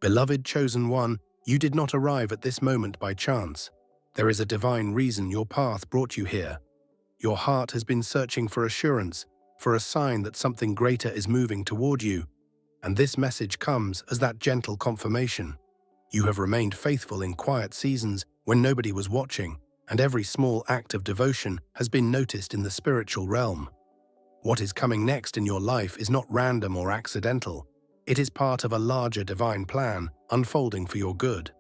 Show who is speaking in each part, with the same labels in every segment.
Speaker 1: Beloved chosen one, you did not arrive at this moment by chance. There is a divine reason your path brought you here. Your heart has been searching for assurance, for a sign that something greater is moving toward you, and this message comes as that gentle confirmation. You have remained faithful in quiet seasons when nobody was watching, and every small act of devotion has been noticed in the spiritual realm. What is coming next in your life is not random or accidental. It is part of a larger divine plan unfolding for your good.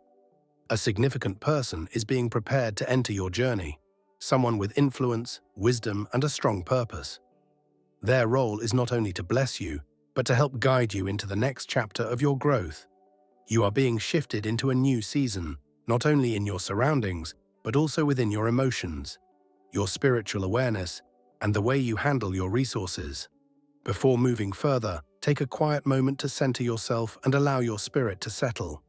Speaker 1: A significant person is being prepared to enter your journey, someone with influence, wisdom, and a strong purpose. Their role is not only to bless you, but to help guide you into the next chapter of your growth. You are being shifted into a new season, not only in your surroundings, but also within your emotions, your spiritual awareness, and the way you handle your resources. Before moving further, take a quiet moment to center yourself and allow your spirit to settle.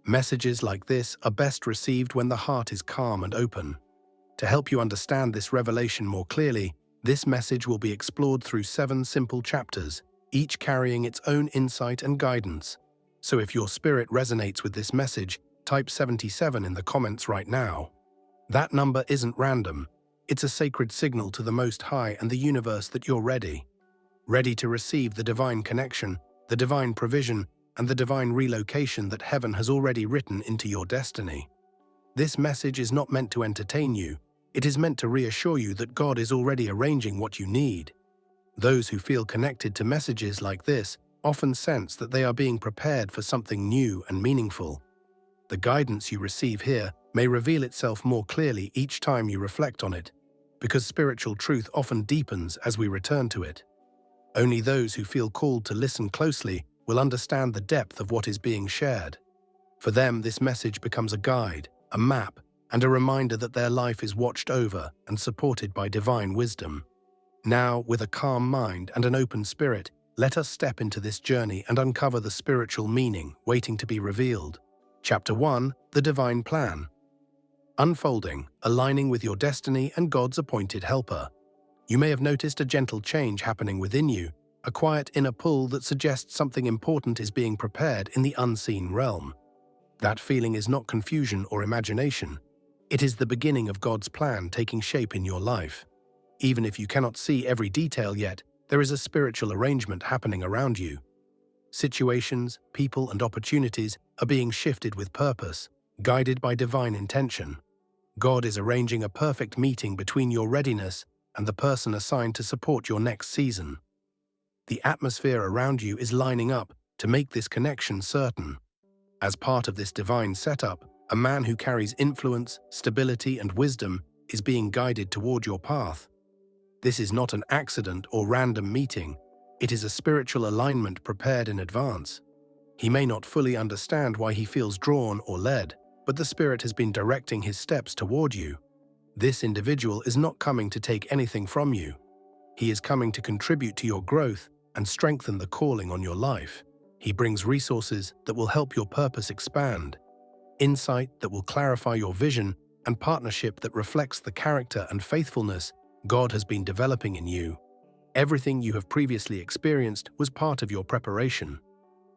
Speaker 1: Messages like this are best received when the heart is calm and open. To help you understand this revelation more clearly, this message will be explored through 7 simple chapters, each carrying its own insight and guidance. So if your spirit resonates with this message, type 77 in the comments right now. That number isn't random. It's a sacred signal to the Most High and the universe that you're ready. Ready to receive the divine connection, the divine provision, and the divine relocation that heaven has already written into your destiny. This message is not meant to entertain you. It is meant to reassure you that God is already arranging what you need. Those who feel connected to messages like this often sense that they are being prepared for something new and meaningful. The guidance you receive here may reveal itself more clearly each time you reflect on it, because spiritual truth often deepens as we return to it. Only those who feel called to listen closely will understand the depth of what is being shared. For them, this message becomes a guide, a map, and a reminder that their life is watched over and supported by divine wisdom. Now, with a calm mind and an open spirit, let us step into this journey and uncover the spiritual meaning waiting to be revealed. Chapter 1: The Divine Plan. Unfolding, aligning with your destiny and God's appointed helper. You may have noticed a gentle change happening within you, a quiet inner pull that suggests something important is being prepared in the unseen realm. That feeling is not confusion or imagination. It is the beginning of God's plan taking shape in your life. Even if you cannot see every detail yet, there is a spiritual arrangement happening around you. Situations, people, and opportunities are being shifted with purpose, guided by divine intention. God is arranging a perfect meeting between your readiness and the person assigned to support your next season. The atmosphere around you is lining up to make this connection certain. As part of this divine setup, a man who carries influence, stability, and wisdom is being guided toward your path. This is not an accident or random meeting. It is a spiritual alignment prepared in advance. He may not fully understand why he feels drawn or led, but the Spirit has been directing his steps toward you. This individual is not coming to take anything from you. He is coming to contribute to your growth and strengthen the calling on your life. He brings resources that will help your purpose expand, insight that will clarify your vision, and partnership that reflects the character and faithfulness God has been developing in you. Everything you have previously experienced was part of your preparation.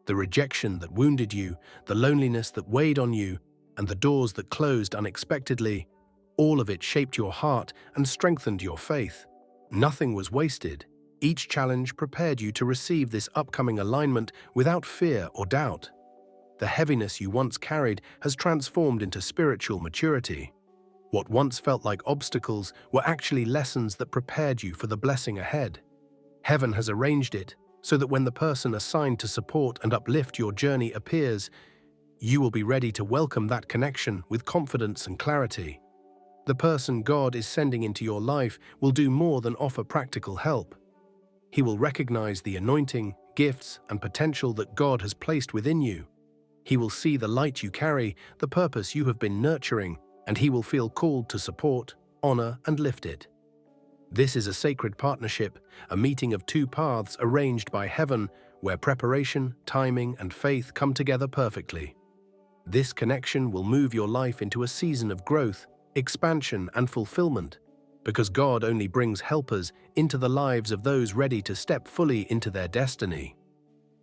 Speaker 1: The rejection that wounded you, the loneliness that weighed on you, and the doors that closed unexpectedly, all of it shaped your heart and strengthened your faith. Nothing was wasted. Each challenge prepared you to receive this upcoming alignment without fear or doubt. The heaviness you once carried has transformed into spiritual maturity. What once felt like obstacles were actually lessons that prepared you for the blessing ahead. Heaven has arranged it so that when the person assigned to support and uplift your journey appears, you will be ready to welcome that connection with confidence and clarity. The person God is sending into your life will do more than offer practical help. He will recognize the anointing, gifts, and potential that God has placed within you. He will see the light you carry, the purpose you have been nurturing, and he will feel called to support, honor, and lift it. This is a sacred partnership, a meeting of two paths arranged by heaven, where preparation, timing, and faith come together perfectly. This connection will move your life into a season of growth, expansion, and fulfillment, because God only brings helpers into the lives of those ready to step fully into their destiny.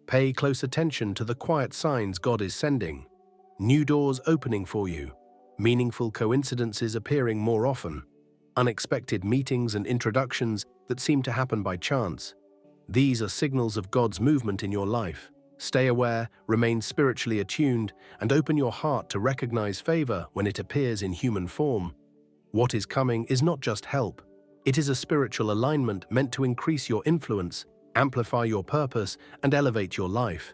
Speaker 1: Pay close attention to the quiet signs God is sending. New doors opening for you, meaningful coincidences appearing more often, unexpected meetings and introductions that seem to happen by chance. These are signals of God's movement in your life. Stay aware, remain spiritually attuned, and open your heart to recognize favor when it appears in human form. What is coming is not just help. It is a spiritual alignment meant to increase your influence, amplify your purpose, and elevate your life.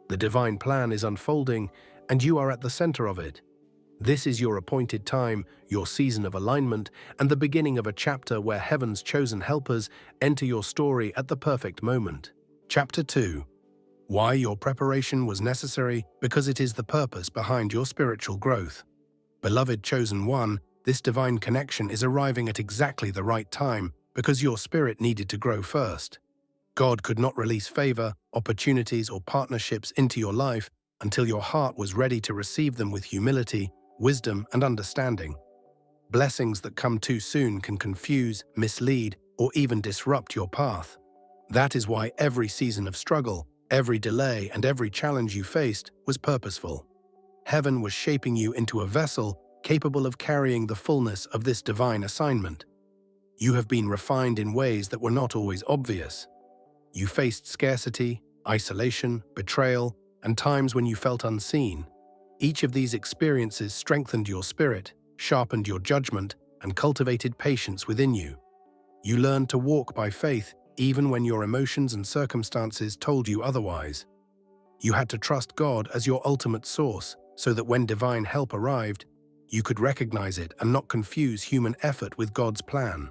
Speaker 1: The divine plan is unfolding, and you are at the center of it. This is your appointed time, your season of alignment, and the beginning of a chapter where heaven's chosen helpers enter your story at the perfect moment. Chapter 2. Why your preparation was necessary, because it is the purpose behind your spiritual growth. Beloved chosen one, this divine connection is arriving at exactly the right time because your spirit needed to grow first. God could not release favor, opportunities, or partnerships into your life until your heart was ready to receive them with humility, wisdom, and understanding. Blessings that come too soon can confuse, mislead, or even disrupt your path. That is why every season of struggle, every delay, and every challenge you faced was purposeful. Heaven was shaping you into a vessel capable of carrying the fullness of this divine assignment. You have been refined in ways that were not always obvious. You faced scarcity, isolation, betrayal, and times when you felt unseen. Each of these experiences strengthened your spirit, sharpened your judgment, and cultivated patience within you. You learned to walk by faith even when your emotions and circumstances told you otherwise. You had to trust God as your ultimate source so that when divine help arrived, you could recognize it and not confuse human effort with God's plan.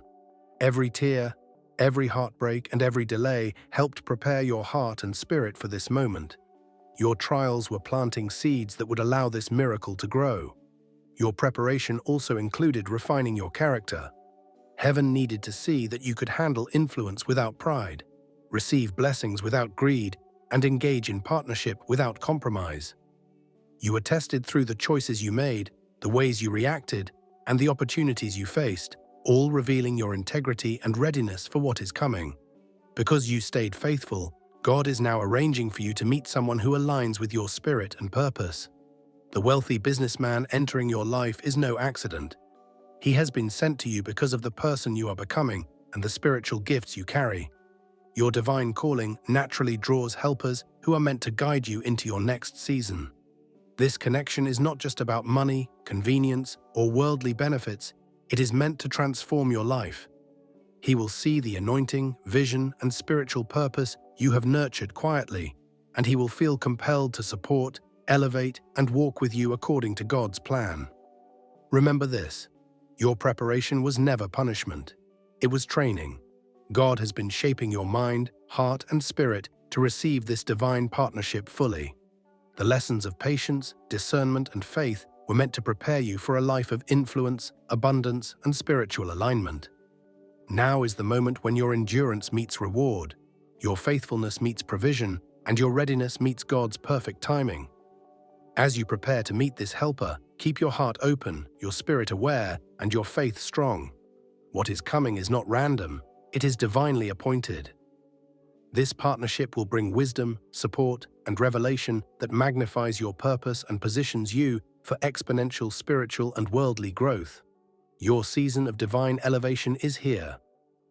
Speaker 1: Every tear, every heartbreak, and every delay helped prepare your heart and spirit for this moment. Your trials were planting seeds that would allow this miracle to grow. Your preparation also included refining your character. Heaven needed to see that you could handle influence without pride, receive blessings without greed, and engage in partnership without compromise. You were tested through the choices you made, the ways you reacted, and the opportunities you faced, all revealing your integrity and readiness for what is coming. Because you stayed faithful, God is now arranging for you to meet someone who aligns with your spirit and purpose. The wealthy businessman entering your life is no accident. He has been sent to you because of the person you are becoming and the spiritual gifts you carry. Your divine calling naturally draws helpers who are meant to guide you into your next season. This connection is not just about money, convenience, or worldly benefits. It is meant to transform your life. He will see the anointing, vision, and spiritual purpose you have nurtured quietly, and he will feel compelled to support, elevate, and walk with you according to God's plan. Remember this: your preparation was never punishment. It was training. God has been shaping your mind, heart, and spirit to receive this divine partnership fully. The lessons of patience, discernment, and faith were meant to prepare you for a life of influence, abundance, and spiritual alignment. Now is the moment when your endurance meets reward, your faithfulness meets provision, and your readiness meets God's perfect timing. As you prepare to meet this helper, keep your heart open, your spirit aware, and your faith strong. What is coming is not random, it is divinely appointed. This partnership will bring wisdom, support, and revelation that magnifies your purpose and positions you for exponential spiritual and worldly growth. Your season of divine elevation is here.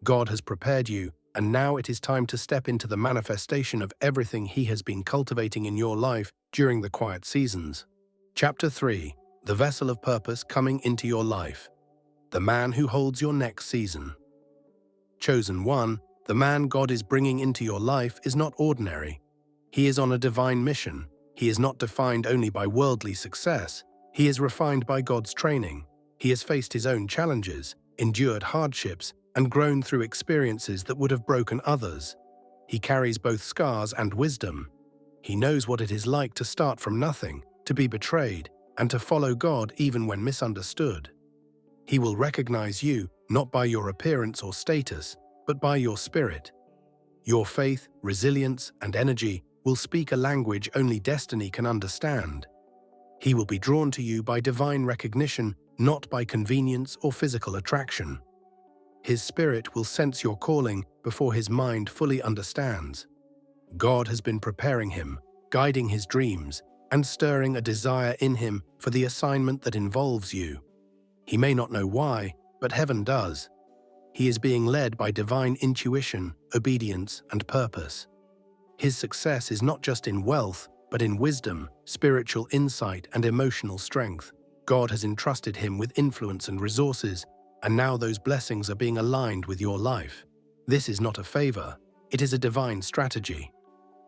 Speaker 1: God has prepared you, and now it is time to step into the manifestation of everything He has been cultivating in your life during the quiet seasons. Chapter 3. The vessel of purpose coming into your life. The man who holds your next season. Chosen one, the man God is bringing into your life is not ordinary. He is on a divine mission. He is not defined only by worldly success. He is refined by God's training. He has faced his own challenges, endured hardships, and grown through experiences that would have broken others. He carries both scars and wisdom. He knows what it is like to start from nothing, to be betrayed, and to follow God even when misunderstood. He will recognize you not by your appearance or status, but by your spirit. Your faith, resilience, and energy will speak a language only destiny can understand. He will be drawn to you by divine recognition, not by convenience or physical attraction. His spirit will sense your calling before his mind fully understands. God has been preparing him, guiding his dreams, and stirring a desire in him for the assignment that involves you. He may not know why, but heaven does. He is being led by divine intuition, obedience, and purpose. His success is not just in wealth, but in wisdom, spiritual insight, and emotional strength. God has entrusted him with influence and resources, and now those blessings are being aligned with your life. This is not a favor, it is a divine strategy.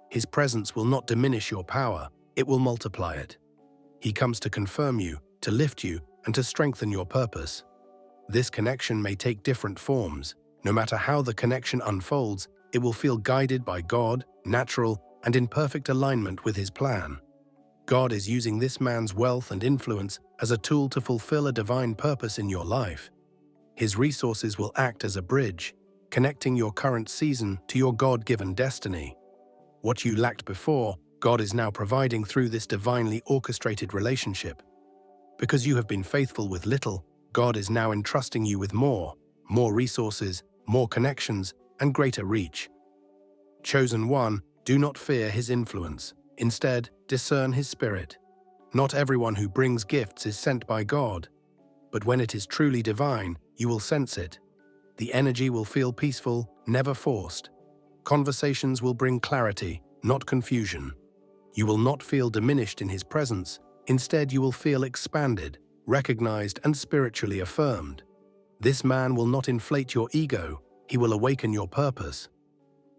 Speaker 1: His presence will not diminish your power, it will multiply it. He comes to confirm you, to lift you, and to strengthen your purpose. This connection may take different forms. No matter how the connection unfolds, it will feel guided by God, natural, and in perfect alignment with his plan. God is using this man's wealth and influence as a tool to fulfill a divine purpose in your life. His resources will act as a bridge, connecting your current season to your God-given destiny. What you lacked before, God is now providing through this divinely orchestrated relationship. Because you have been faithful with little, God is now entrusting you with more resources, more connections, and greater reach. Chosen one, do not fear his influence. Instead, discern his spirit. Not everyone who brings gifts is sent by God, but when it is truly divine, you will sense it. The energy will feel peaceful, never forced. Conversations will bring clarity, not confusion. You will not feel diminished in his presence. Instead, you will feel expanded, recognized, and spiritually affirmed. This man will not inflate your ego, he will awaken your purpose.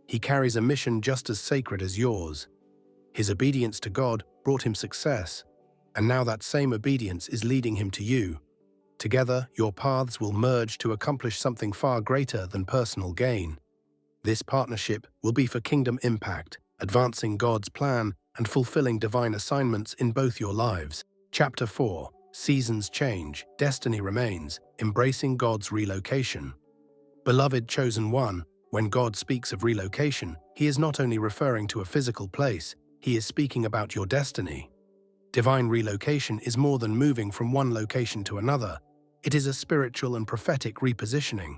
Speaker 1: He carries a mission just as sacred as yours. His obedience to God brought him success, and now that same obedience is leading him to you. Together, your paths will merge to accomplish something far greater than personal gain. This partnership will be for kingdom impact, advancing God's plan and fulfilling divine assignments in both your lives. Chapter 4. Seasons change, destiny remains, embracing God's relocation. Beloved chosen one, when God speaks of relocation, he is not only referring to a physical place, he is speaking about your destiny. Divine relocation is more than moving from one location to another. It is a spiritual and prophetic repositioning.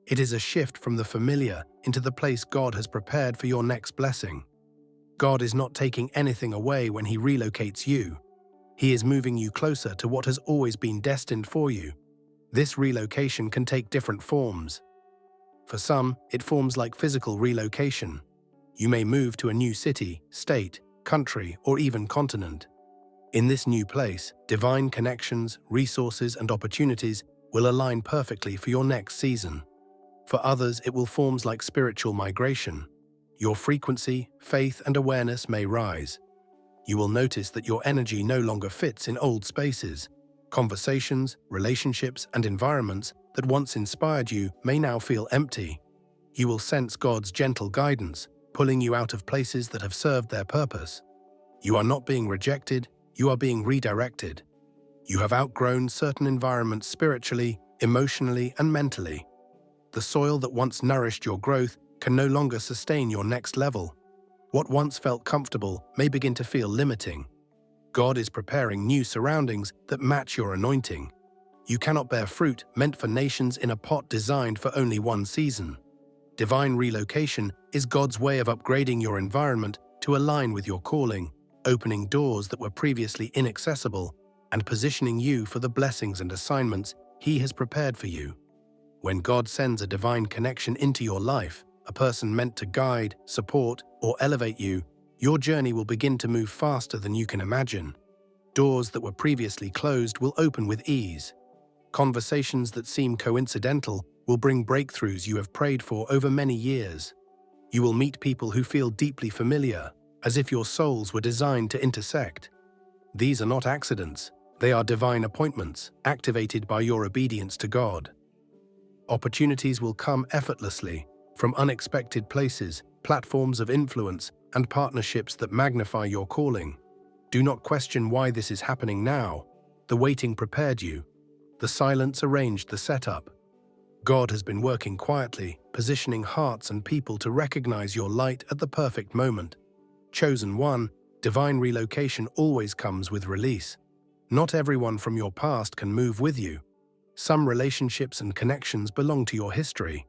Speaker 1: It is a shift from the familiar into the place God has prepared for your next blessing. God is not taking anything away when he relocates you. He is moving you closer to what has always been destined for you. This relocation can take different forms. For some, it forms like physical relocation. You may move to a new city, state, country, or even continent. In this new place, divine connections, resources, and opportunities will align perfectly for your next season. For others, it will form like spiritual migration. Your frequency, faith, and awareness may rise. You will notice that your energy no longer fits in old spaces. Conversations, relationships, and environments that once inspired you may now feel empty. You will sense God's gentle guidance, pulling you out of places that have served their purpose. You are not being rejected, you are being redirected. You have outgrown certain environments spiritually, emotionally, and mentally. The soil that once nourished your growth can no longer sustain your next level. What once felt comfortable may begin to feel limiting. God is preparing new surroundings that match your anointing. You cannot bear fruit meant for nations in a pot designed for only one season. Divine relocation is God's way of upgrading your environment to align with your calling, opening doors that were previously inaccessible, and positioning you for the blessings and assignments He has prepared for you. When God sends a divine connection into your life, a person meant to guide, support, or elevate you, your journey will begin to move faster than you can imagine. Doors that were previously closed will open with ease. Conversations that seem coincidental will bring breakthroughs you have prayed for over many years. You will meet people who feel deeply familiar, as if your souls were designed to intersect. These are not accidents, they are divine appointments, activated by your obedience to God. Opportunities will come effortlessly, from unexpected places, platforms of influence, and partnerships that magnify your calling. Do not question why this is happening now. The waiting prepared you. The silence arranged the setup. God has been working quietly, positioning hearts and people to recognize your light at the perfect moment. Chosen one, divine relocation always comes with release. Not everyone from your past can move with you. Some relationships and connections belong to your history,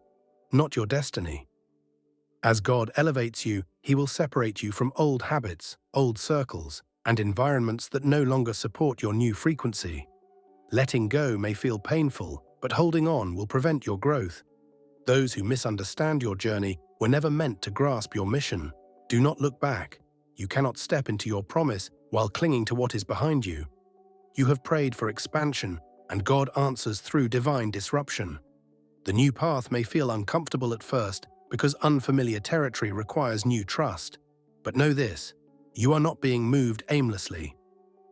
Speaker 1: not your destiny. As God elevates you, He will separate you from old habits, old circles, and environments that no longer support your new frequency. Letting go may feel painful, but holding on will prevent your growth. Those who misunderstand your journey were never meant to grasp your mission. Do not look back. You cannot step into your promise while clinging to what is behind you. You have prayed for expansion, and God answers through divine disruption. The new path may feel uncomfortable at first because unfamiliar territory requires new trust. But know this, you are not being moved aimlessly.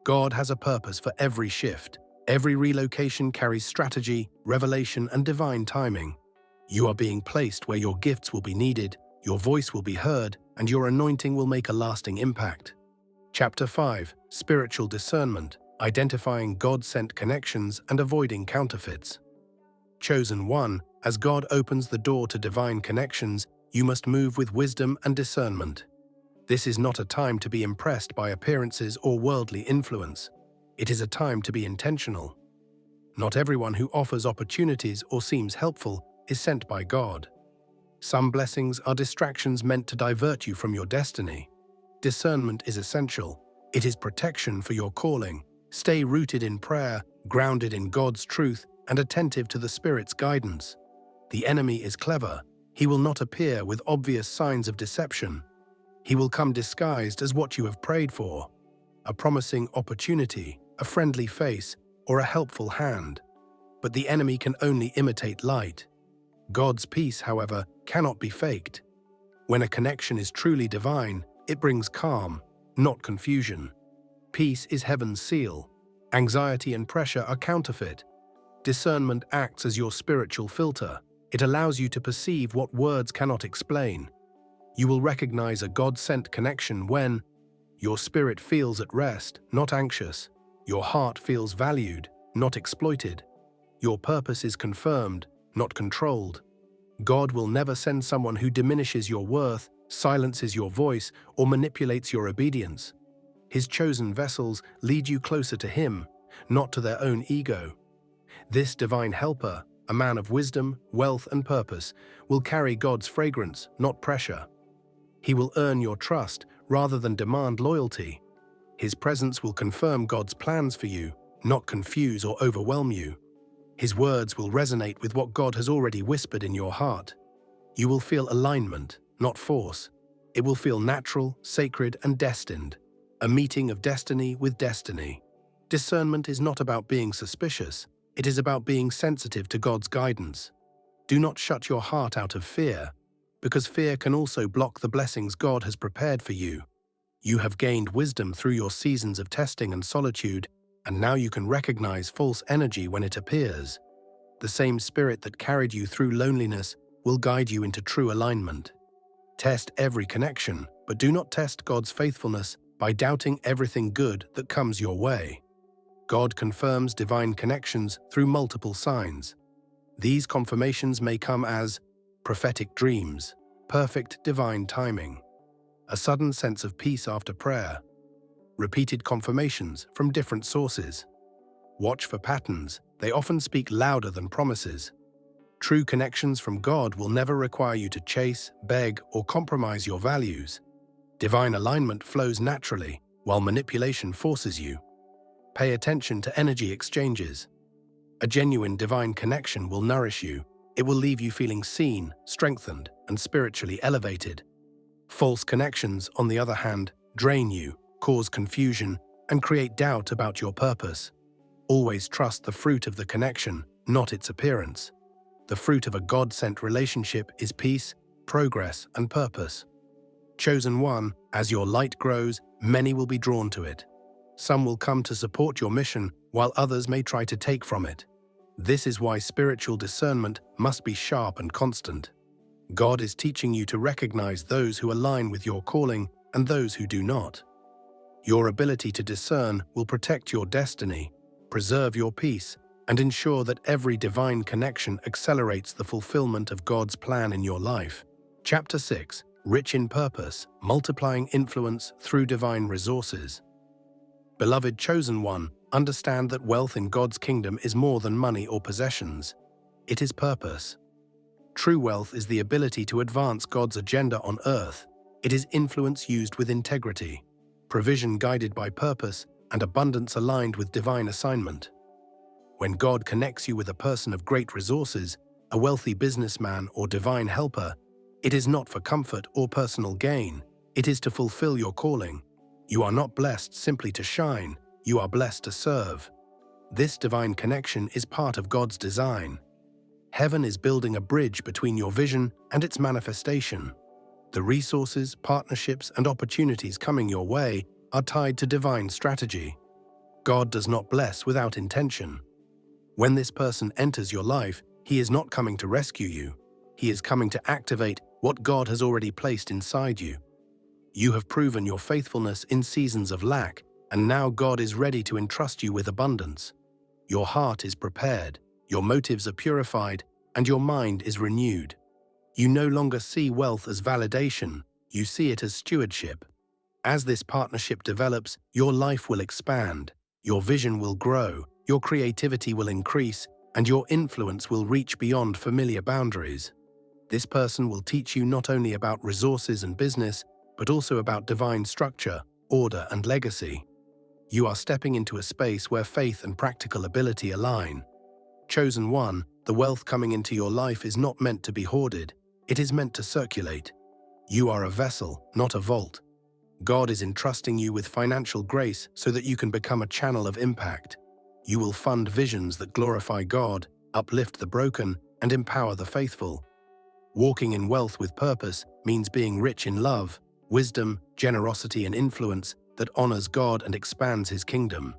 Speaker 1: God has a purpose for every shift. Every relocation carries strategy, revelation, and divine timing. You are being placed where your gifts will be needed, your voice will be heard, and your anointing will make a lasting impact. Chapter 5. Spiritual Discernment, Identifying God-Sent Connections and Avoiding Counterfeits. Chosen one, as God opens the door to divine connections, you must move with wisdom and discernment. This is not a time to be impressed by appearances or worldly influence. It is a time to be intentional. Not everyone who offers opportunities or seems helpful is sent by God. Some blessings are distractions meant to divert you from your destiny. Discernment is essential. It is protection for your calling. Stay rooted in prayer, grounded in God's truth, and attentive to the Spirit's guidance. The enemy is clever. He will not appear with obvious signs of deception. He will come disguised as what you have prayed for: a promising opportunity, a friendly face, or a helpful hand. But the enemy can only imitate light. God's peace, however, cannot be faked. When a connection is truly divine, it brings calm, not confusion. Peace is heaven's seal. Anxiety and pressure are counterfeit. Discernment acts as your spiritual filter. It allows you to perceive what words cannot explain. You will recognize a God-sent connection when your spirit feels at rest, not anxious. Your heart feels valued, not exploited. Your purpose is confirmed, not controlled. God will never send someone who diminishes your worth, silences your voice, or manipulates your obedience. His chosen vessels lead you closer to Him, not to their own ego. This divine helper, a man of wisdom, wealth, and purpose, will carry God's fragrance, not pressure. He will earn your trust rather than demand loyalty. His presence will confirm God's plans for you, not confuse or overwhelm you. His words will resonate with what God has already whispered in your heart. You will feel alignment, not force. It will feel natural, sacred, and destined. A meeting of destiny with destiny. Discernment is not about being suspicious. It is about being sensitive to God's guidance. Do not shut your heart out of fear, because fear can also block the blessings God has prepared for you. You have gained wisdom through your seasons of testing and solitude, and now you can recognize false energy when it appears. The same Spirit that carried you through loneliness will guide you into true alignment. Test every connection, but do not test God's faithfulness by doubting everything good that comes your way. God confirms divine connections through multiple signs. These confirmations may come as prophetic dreams, perfect divine timing, a sudden sense of peace after prayer, repeated confirmations from different sources. Watch for patterns. They often speak louder than promises. True connections from God will never require you to chase, beg, or compromise your values. Divine alignment flows naturally, while manipulation forces you. Pay attention to energy exchanges. A genuine divine connection will nourish you. It will leave you feeling seen, strengthened, and spiritually elevated. False connections, on the other hand, drain you, cause confusion, and create doubt about your purpose. Always trust the fruit of the connection, not its appearance. The fruit of a God-sent relationship is peace, progress, and purpose. Chosen one, as your light grows, many will be drawn to it. Some will come to support your mission, while others may try to take from it. This is why spiritual discernment must be sharp and constant. God is teaching you to recognize those who align with your calling and those who do not. Your ability to discern will protect your destiny, preserve your peace, and ensure that every divine connection accelerates the fulfillment of God's plan in your life. Chapter 6. Rich in Purpose, Multiplying Influence Through Divine Resources. Beloved chosen one, understand that wealth in God's kingdom is more than money or possessions. It is purpose. True wealth is the ability to advance God's agenda on earth. It is influence used with integrity, provision guided by purpose, and abundance aligned with divine assignment. When God connects you with a person of great resources, a wealthy businessman or divine helper, it is not for comfort or personal gain. It is to fulfill your calling. You are not blessed simply to shine, you are blessed to serve. This divine connection is part of God's design. Heaven is building a bridge between your vision and its manifestation. The resources, partnerships, and opportunities coming your way are tied to divine strategy. God does not bless without intention. When this person enters your life, he is not coming to rescue you. He is coming to activate what God has already placed inside you. You have proven your faithfulness in seasons of lack, and now God is ready to entrust you with abundance. Your heart is prepared, your motives are purified, and your mind is renewed. You no longer see wealth as validation, you see it as stewardship. As this partnership develops, your life will expand, your vision will grow, your creativity will increase, and your influence will reach beyond familiar boundaries. This person will teach you not only about resources and business, but also about divine structure, order, and legacy. You are stepping into a space where faith and practical ability align. Chosen one, the wealth coming into your life is not meant to be hoarded, it is meant to circulate. You are a vessel, not a vault. God is entrusting you with financial grace so that you can become a channel of impact. You will fund visions that glorify God, uplift the broken, and empower the faithful. Walking in wealth with purpose means being rich in love, wisdom, generosity, and influence that honors God and expands His kingdom.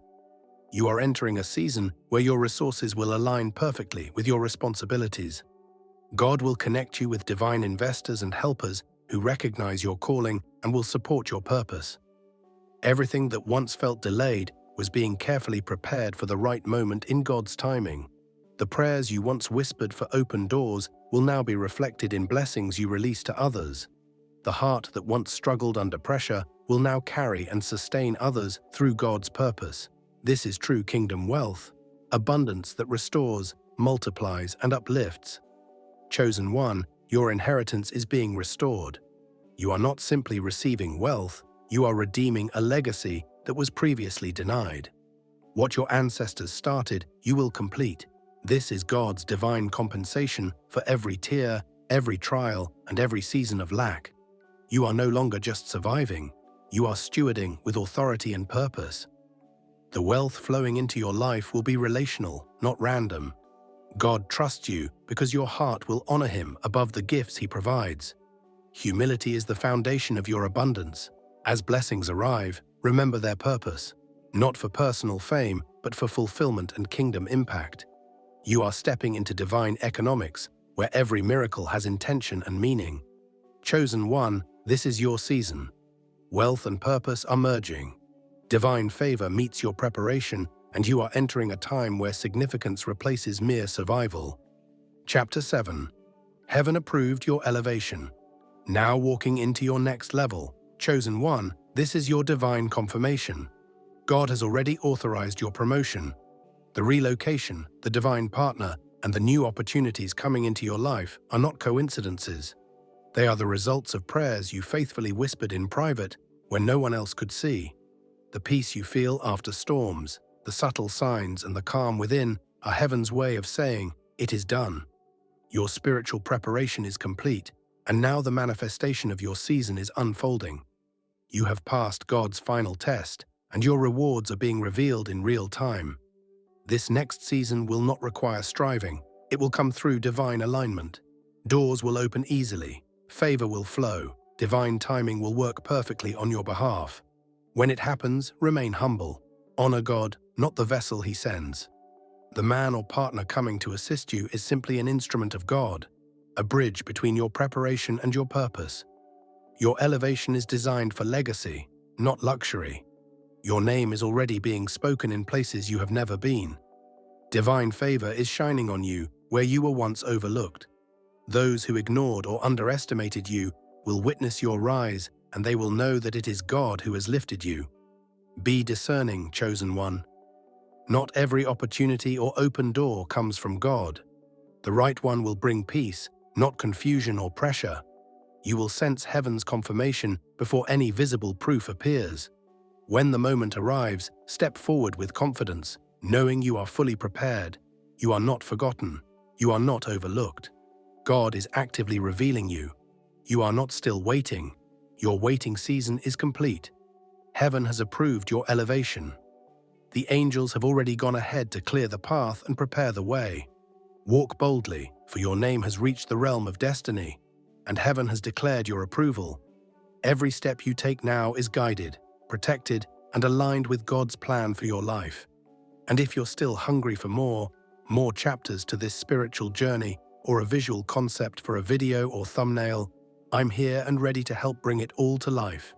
Speaker 1: You are entering a season where your resources will align perfectly with your responsibilities. God will connect you with divine investors and helpers who recognize your calling and will support your purpose. Everything that once felt delayed was being carefully prepared for the right moment in God's timing. The prayers you once whispered for open doors will now be reflected in blessings you release to others. The heart that once struggled under pressure will now carry and sustain others through God's purpose. This is true kingdom wealth, abundance that restores, multiplies, and uplifts. Chosen one, your inheritance is being restored. You are not simply receiving wealth, you are redeeming a legacy that was previously denied. What your ancestors started, you will complete. This is God's divine compensation for every tear, every trial, and every season of lack. You are no longer just surviving, you are stewarding with authority and purpose. The wealth flowing into your life will be relational, not random. God trusts you because your heart will honor Him above the gifts He provides. Humility is the foundation of your abundance. As blessings arrive, remember their purpose, not for personal fame, but for fulfillment and kingdom impact. You are stepping into divine economics, where every miracle has intention and meaning. Chosen one, this is your season. Wealth and purpose are merging. Divine favor meets your preparation, and you are entering a time where significance replaces mere survival. Chapter 7. Heaven approved your elevation. Now walking into your next level. Chosen one, this is your divine confirmation. God has already authorized your promotion. The relocation, the divine partner, and the new opportunities coming into your life are not coincidences. They are the results of prayers you faithfully whispered in private when no one else could see. The peace you feel after storms, the subtle signs, and the calm within are heaven's way of saying, "It is done." Your spiritual preparation is complete, and now the manifestation of your season is unfolding. You have passed God's final test, and your rewards are being revealed in real time. This next season will not require striving, it will come through divine alignment. Doors will open easily, favor will flow, divine timing will work perfectly on your behalf. When it happens, remain humble. Honor God, not the vessel He sends. The man or partner coming to assist you is simply an instrument of God, a bridge between your preparation and your purpose. Your elevation is designed for legacy, not luxury. Your name is already being spoken in places you have never been. Divine favor is shining on you where you were once overlooked. Those who ignored or underestimated you will witness your rise, and they will know that it is God who has lifted you. Be discerning, chosen one. Not every opportunity or open door comes from God. The right one will bring peace, not confusion or pressure. You will sense heaven's confirmation before any visible proof appears. When the moment arrives, step forward with confidence, knowing you are fully prepared. You are not forgotten. You are not overlooked. God is actively revealing you. You are not still waiting. Your waiting season is complete. Heaven has approved your elevation. The angels have already gone ahead to clear the path and prepare the way. Walk boldly, for your name has reached the realm of destiny, and heaven has declared your approval. Every step you take now is guided, protected, and aligned with God's plan for your life. And if you're still hungry for more chapters to this spiritual journey, or a visual concept for a video or thumbnail, I'm here and ready to help bring it all to life.